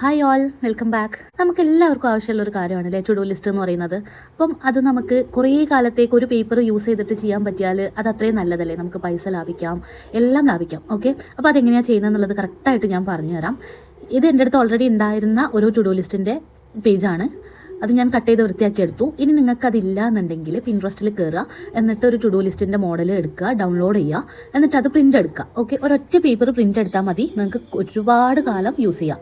Hi all, welcome back. നമുക്ക് എല്ലാവർക്കും ആവശ്യമുള്ളൊരു കാര്യമാണല്ലേ to do list എന്ന് പറയുന്നത്. അപ്പം അത് നമുക്ക് കുറേ കാലത്തേക്ക് ഒരു പേപ്പർ യൂസ് ചെയ്തിട്ട് ചെയ്യാൻ പറ്റിയാൽ അത് അത്രയും നല്ലതല്ലേ. നമുക്ക് പൈസ ലാഭിക്കാം, എല്ലാം ലാഭിക്കാം. ഓക്കെ, അപ്പോൾ അതെങ്ങനെയാണ് ചെയ്യുന്നതെന്നുള്ളത് കറക്റ്റായിട്ട് ഞാൻ പറഞ്ഞുതരാം. ഇത് എൻ്റെ അടുത്ത് ഓൾറെഡി ഉണ്ടായിരുന്ന ഒരു ടു ഡു ലിസ്റ്റിൻ്റെ പേജാണ്. അത് ഞാൻ കട്ട് ചെയ്ത് വൃത്തിയാക്കി എടുത്തു. ഇനി നിങ്ങൾക്ക് അതില്ല എന്നുണ്ടെങ്കിൽ പിൻട്രസ്റ്റിൽ കയറുക, എന്നിട്ട് ഒരു ടു ഡു ലിസ്റ്റിൻ്റെ മോഡൽ എടുക്കുക, ഡൗൺലോഡ് ചെയ്യുക, എന്നിട്ട് അത് പ്രിൻ്റ് എടുക്കുക. ഓക്കെ, ഒരൊറ്റ പേപ്പർ പ്രിൻ്റ് എടുത്താൽ മതി, നിങ്ങൾക്ക് ഒരുപാട് കാലം യൂസ് ചെയ്യാം.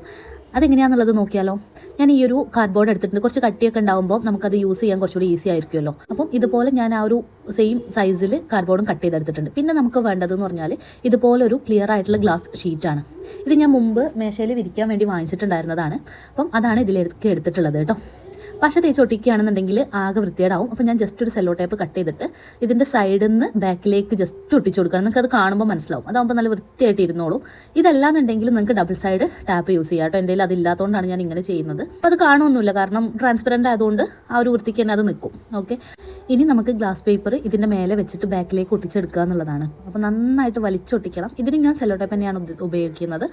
അതെങ്ങനെയാണെന്നുള്ളത് നോക്കിയാലോ. ഞാൻ ഈ ഒരു കാർഡ്ബോർഡ് എടുത്തിട്ടുണ്ട്. കുറച്ച് കട്ടിയൊക്കെ ഉണ്ടാകുമ്പോൾ നമുക്കത് യൂസ് ചെയ്യാൻ കുറച്ചുകൂടി ഈസി ആയിരിക്കുമല്ലോ. അപ്പം ഇതുപോലെ ഞാൻ ആ ഒരു സെയിം സൈസിൽ കാർഡ്ബോർഡും കട്ട് ചെയ്തെടുത്തിട്ടുണ്ട്. പിന്നെ നമുക്ക് വേണ്ടതെന്ന് പറഞ്ഞാൽ ഇതുപോലൊരു ക്ലിയർ ആയിട്ടുള്ള ഗ്ലാസ് ഷീറ്റാണ്. ഇത് ഞാൻ മുമ്പ് മേശയിൽ വിരിക്കാൻ വേണ്ടി വാങ്ങിച്ചിട്ടുണ്ടായിരുന്നതാണ്. അപ്പം അതാണ് ഇതിലേക്ക് എടുത്തിട്ടുള്ളത് കേട്ടോ. പശ തേച്ച് ഒട്ടിക്കുകയാണെന്നുണ്ടെങ്കിൽ ആകെ വൃത്തിയേടാവും. അപ്പോൾ ഞാൻ ജസ്റ്റ് ഒരു സെല്ലോ ടേപ്പ് കട്ട് ചെയ്തിട്ട് ഇതിൻ്റെ സൈഡിൽ നിന്ന് ബാക്കിലേക്ക് ജസ്റ്റ് ഒട്ടിച്ചു കൊടുക്കണം. നിങ്ങൾക്ക് അത് കാണുമ്പോൾ മനസ്സിലാവും. അതാകുമ്പോൾ നല്ല വൃത്തിയായിട്ട് ഇരുന്നോളും. ഇതല്ലാന്നുണ്ടെങ്കിൽ നിങ്ങൾക്ക് ഡബിൾ സൈഡ് ടാപ്പ് യൂസ് ചെയ്യാം കേട്ടോ. എൻ്റെ കയ്യിൽ അതില്ലാത്തതുകൊണ്ടാണ് ഞാൻ ഇങ്ങനെ ചെയ്യുന്നത്. അപ്പോൾ അത് കാണുമൊന്നുമില്ല, കാരണം ട്രാൻസ്പെറൻ്റ് ആയതുകൊണ്ട് ആ ഒരു വൃത്തിക്ക് തന്നെ അത് നിൽക്കും. ഓക്കെ, ഇനി നമുക്ക് ഗ്ലാസ് പേപ്പർ ഇതിൻ്റെ മേലെ വെച്ചിട്ട് ബാക്കിലേക്ക് ഒട്ടിച്ചെടുക്കുക എന്നുള്ളതാണ്. അപ്പോൾ നന്നായിട്ട് വലിച്ചൊട്ടിക്കണം. ഇതിന് ഞാൻ സെല്ലോ ടേപ്പ് തന്നെയാണ് ഉപയോഗിക്കുന്നത്.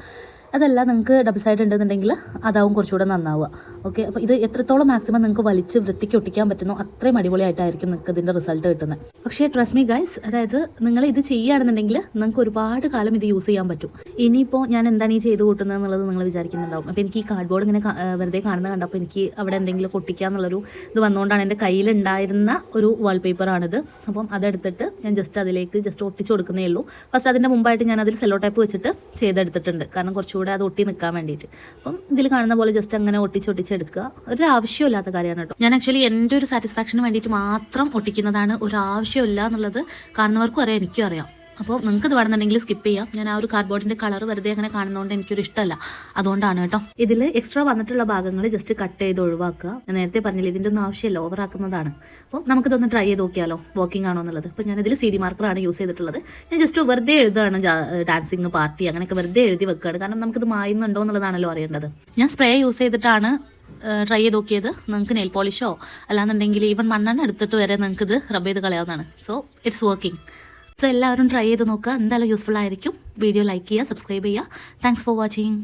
അതല്ല നിങ്ങൾക്ക് ഡബിൾ സൈഡ് ഉണ്ടെന്നുണ്ടെങ്കിൽ അതാവും കുറച്ചുകൂടെ നന്നാവുക. ഓക്കെ, അപ്പോൾ ഇത് എത്രത്തോളം മാക്സിമം നിങ്ങൾക്ക് വലിച്ച് വൃത്തിക്ക് ഒട്ടിക്കാൻ പറ്റുന്നോ അത്രയും അടിപൊളിയായിട്ടായിരിക്കും നിങ്ങൾക്ക് ഇതിൻ്റെ റിസൾട്ട് കിട്ടുന്നത്. പക്ഷേ ട്രസ്റ്റ് മീ ഗൈസ്, അതായത് നിങ്ങൾ ഇത് ചെയ്യുകയാണെന്നുണ്ടെങ്കിൽ നിങ്ങൾക്ക് ഒരുപാട് കാലം ഇത് യൂസ് ചെയ്യാൻ പറ്റും. ഇനിയിപ്പോൾ ഞാൻ എന്താണ് ഈ ചെയ്ത് കൂട്ടുന്നത് എന്നുള്ളത് നിങ്ങൾ വിചാരിക്കുന്നുണ്ടാവും. അപ്പോൾ എനിക്ക് ഈ കാർഡ്ബോർഡ് ഇങ്ങനെ വെറുതെ കാണുന്നത് കണ്ടപ്പോൾ എനിക്ക് അവിടെ എന്തെങ്കിലും ഒട്ടിക്കുക എന്നുള്ളൊരു ഇത് വന്നുകൊണ്ടാണ്. എൻ്റെ കയ്യിലുണ്ടായിരുന്ന ഒരു വാൾപേപ്പറാണിത്. അപ്പം അതെടുത്തിട്ട് ഞാൻ ജസ്റ്റ് ഒട്ടിച്ച് കൊടുക്കുന്നേ ഉള്ളൂ. ഫസ്റ്റ് അതിൻ്റെ മുമ്പായിട്ട് ഞാൻ അതിൽ സെല്ലോ ടൈപ്പ് വെച്ചിട്ട് ചെയ്തെടുത്തിട്ടുണ്ട്, കാരണം കുറച്ചുകൂടെ അത് ഒട്ടി നിൽക്കാൻ വേണ്ടിയിട്ട്. അപ്പം ഇതിൽ കാണുന്ന പോലെ ജസ്റ്റ് അങ്ങനെ ഒട്ടിച്ചെടുക്കുക. ഒരു ആവശ്യമില്ലാത്ത കാര്യമാണ് കേട്ടോ. ഞാൻ ആക്ച്വലി എൻ്റെ ഒരു സാറ്റിസ്ഫാക്ഷന് വേണ്ടിയിട്ട് മാത്രം ഒട്ടിക്കുന്നതാണ്. ഒരു ആവശ്യമില്ല എന്നുള്ളത് കാണുന്നവർക്കും അറിയാം, എനിക്കും അറിയാം. അപ്പോൾ നിങ്ങൾക്ക് ഇത് വേണമെന്നുണ്ടെങ്കിൽ സ്കിപ്പ് ചെയ്യാം. ഞാൻ ആ ഒരു കാർഡ്ബോർഡിൻ്റെ കളർ വെറുതെ അങ്ങനെ കാണുന്നതുകൊണ്ട് എനിക്കൊരു ഇഷ്ടമല്ല, അതുകൊണ്ടാണ് കേട്ടോ. ഇതിൽ എക്സ്ട്രാ വന്നിട്ടുള്ള ഭാഗങ്ങൾ ജസ്റ്റ് കട്ട് ചെയ്ത് ഒഴിവാക്കുക. ഞാൻ നേരത്തെ പറഞ്ഞില്ല, ഇതിൻ്റെ ഒന്നും ആവശ്യമില്ല, ഓവറാക്കുന്നതാണ്. അപ്പോൾ നമുക്കിതൊന്ന് ട്രൈ ചെയ്ത് നോക്കിയാലോ, വർക്കിംഗ് ആണോ എന്നുള്ളത്. അപ്പോൾ ഞാനിതിൽ CD മാർക്കറാണ് യൂസ് ചെയ്തിട്ടുള്ളത്. ഞാൻ ജസ്റ്റ് വെറുതെ എഴുതുകയാണ്, ഡാൻസിങ് പാർട്ടി അങ്ങനെയൊക്കെ വെറുതെ എഴുതി വെക്കുകയാണ്, കാരണം നമുക്കിത് മായുന്നുണ്ടോ എന്നുള്ളതാണല്ലോ അറിയേണ്ടത്. ഞാൻ സ്പ്രേ യൂസ് ചെയ്തിട്ടാണ് ട്രൈ ചെയ്ത് നോക്കിയത്. നിങ്ങൾക്ക് നെയിൽ പോളിഷോ അല്ലാന്നുണ്ടെങ്കിൽ ഈവൻ മണ്ണെണ്ണ എടുത്തിട്ട് വരെ നിങ്ങൾക്ക് ഇത് റബ്ബ് ചെയ്ത് കളയാവുന്നതാണ്. So it's working. സോ എല്ലാവരും ട്രൈ ചെയ്ത് നോക്കുക, എന്തായാലും യൂസ്ഫുൾ ആയിരിക്കും. വീഡിയോ ലൈക്ക് ചെയ്യുക, സബ്സ്ക്രൈബ് ചെയ്യുക. Thanks for watching.